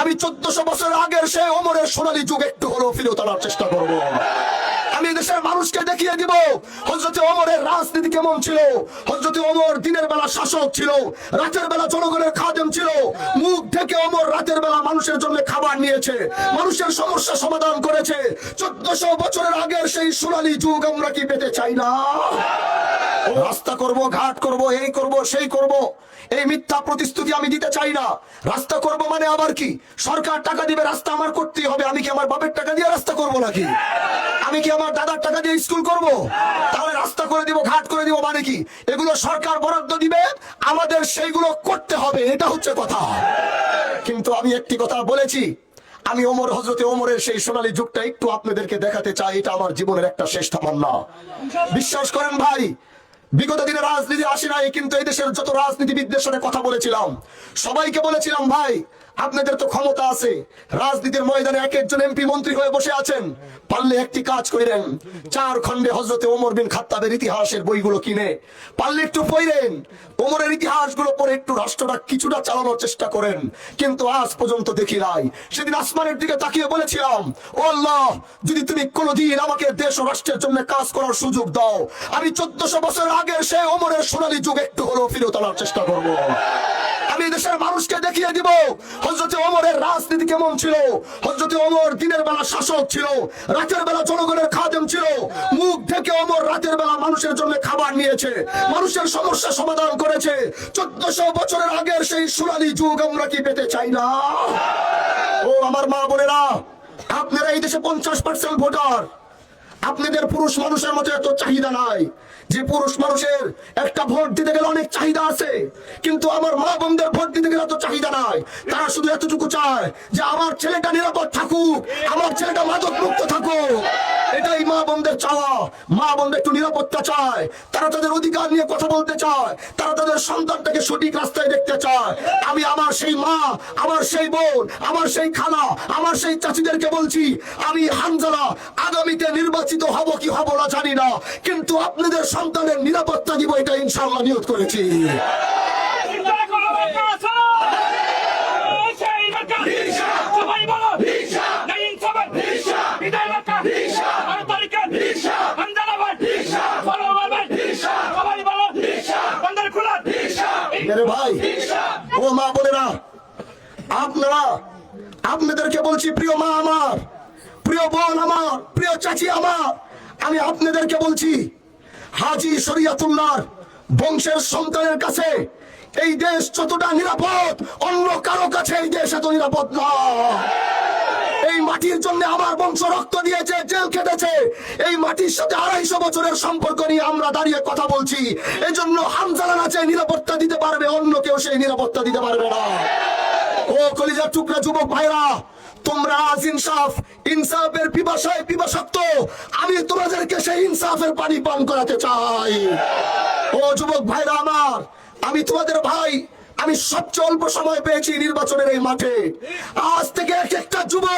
আমি 1400 বছর আগের সেই ওমরের সোনালী যুগ একটু হলেও ফিরে তোলার চেষ্টা করব। আমি দেশের মানুষকে দেখিয়ে দিব হযরত ওমরের রাজনীতি কেমন ছিল। হযরত ওমর দিনের বেলা শাসক ছিল, রাতের বেলা জনগণের খাদেম ছিল। মুখ ঢেকে ওমর রাতের বেলা মানুষের জন্য খাবার নিয়েছে, মানুষের সমস্যা সমাধান করেছে। 1400 বছরের আগের সেই সোনালী যুগ আমরা কি পেতে চাই না? রাস্তা করব, ঘাট করব, এই করব, সেই করব, এই মিথ্যা প্রতিশ্রুতি আমি দিতে চাই না। রাস্তা করব মানে আবার কি? সরকার টাকা দিবে, রাস্তা আমার করতেই হবে। আমি কি আমার বাপের টাকা দিয়ে রাস্তা করব নাকি? আমি কি আমার দাদার টাকা দিয়ে স্কুল করব? তাহলে রাস্তা করে দিব, ঘাট করে দিব মানে কি? এগুলো সরকার বরাদ্দ দিবে, আমাদের সেইগুলো করতে হবে, এটা হচ্ছে কথা। কিন্তু আমি একটি কথা বলেছি, আমি হযরতে ওমরের সেই সোনালী যুগটা একটু আপনাদেরকে দেখাতে চাই। এটা আমার জীবনের একটা শেষ তামান্না। বিশ্বাস করেন ভাই, বিগত দিনে রাজনীতি আসি নাই, কিন্তু এই দেশের যত রাজনীতিবিদদের সাথে কথা বলেছিলাম সবাইকে বলেছিলাম, ভাই আপনাদের তো ক্ষমতা আছে, রাজনীতির ময়দানে এক একজন এমপি মন্ত্রী হয়ে বসে আছেন, পারলে একটি কাজ করেন, 4 খণ্ডে হযরতে ওমর বিন খাত্তাবের ইতিহাসের বইগুলো কিনে পারলে একটু পড়েন, ওমরের ইতিহাসগুলো পড়ে একটু রাষ্ট্রটা কিছুটা চালানোর চেষ্টা করেন। কিন্তু আজ পর্যন্ত দেখি নাই। সেদিন আসমানের দিকে তাকিয়ে বলেছিলাম, ও আল্লাহ, যদি তুমি কোনোদিন আমাকে দেশ ও রাষ্ট্রের জন্য কাজ করার সুযোগ দাও, আমি 1400 বছর আগের সেই ওমরের সোনালী যুগ একটু হলেও ফিরে তোলার চেষ্টা করব। আমি দেশের মানুষকে দেখিয়ে দিব হযরত ওমরের রাজনীতি কেমন ছিল। হযরত ওমর দিনের বেলা শাসক ছিল, রাতের বেলা জনগণের খাদেম ছিল। মুখ ঢেকে ওমর রাতের বেলা মানুষের জন্য খাবার নিয়েছে, মানুষের সমস্যা সমাধান করেছে। 1400 বছরের আগের সেই সোনালী যুগ আমরা কি পেতে চাই না? ও আমার মা বোনেরা, আপনারা এই দেশে 50% ভোটার। আপনাদের পুরুষ মানুষের মতো এত চাহিদা নাই। যে পুরুষ মানুষের একটা ভোট দিতে গেলে অনেক চাহিদা আছে, কিন্তু আমার মা বোনদের ভোট দিতে গেলে এত চাহিদা নাই। তারা শুধু এতটুকু চায় যে আমার ছেলেটা নিরাপদ থাকুক, আমার ছেলেটা মাদক মুক্ত থাকুক। এটাই মা বোনদের চাওয়া। মা বোনদের একটু নিরাপত্তা চায়, তারা তাদের অধিকার নিয়ে কথা বলতে চায়, তারা তাদের সন্তানটাকে সঠিক রাস্তায় দেখতে চায়। আমি আমার সেই মা, আমার সেই বোন, আমার সেই খালা, আমার সেই চাচিদেরকে বলছি, আমি হানজালা আগামীতে নির্বাচিত হব কি হব না জানি না, কিন্তু আপনাদের সন্তানের নিরাপত্তা দিব, এটা ইনশাআল্লাহ নিয়ত করেছি। ভাই ও মা বোনেরা, আপনারা, আপনাদেরকে বলছি, প্রিয় মা আমার, প্রিয় বোন আমার, প্রিয় চাচি আমার, আমি আপনাদেরকে বলছি, হাজী শরিয়াতুল্লাহর বংশের সন্তানের কাছে এই দেশ যতটা নিরাপদ, অন্য কারো কাছে এই দেশ এত নিরাপদ না। এই মাটির জন্য আমার বংশ রক্ত দিয়েছে, জেল খেটেছে। এই মাটির সাথে 250 বছরের সম্পর্ক নিয়ে আমরা দাঁড়িয়ে কথা বলছি। এই জন্য হামজালা না চেয়ে নিরাপত্তা দিতে পারবে, অন্য কেউ সেই নিরাপত্তা দিতে পারবে না। ও কলিজার টুকরা যুবক ভাইরা, তোমরা আজ ইনসাফের পিপাসায় পিপাসক্ত। আমি তোমাদেরকে সেই ইনসাফের পানি পান করাতে চাই। ও যুবক ভাইরা আমার, আমি তোমাদের ভাই। আমি সবচেয়ে অল্প সময় পেয়েছি নির্বাচনের এই মাঠে। আজ থেকে এক একটা যুবক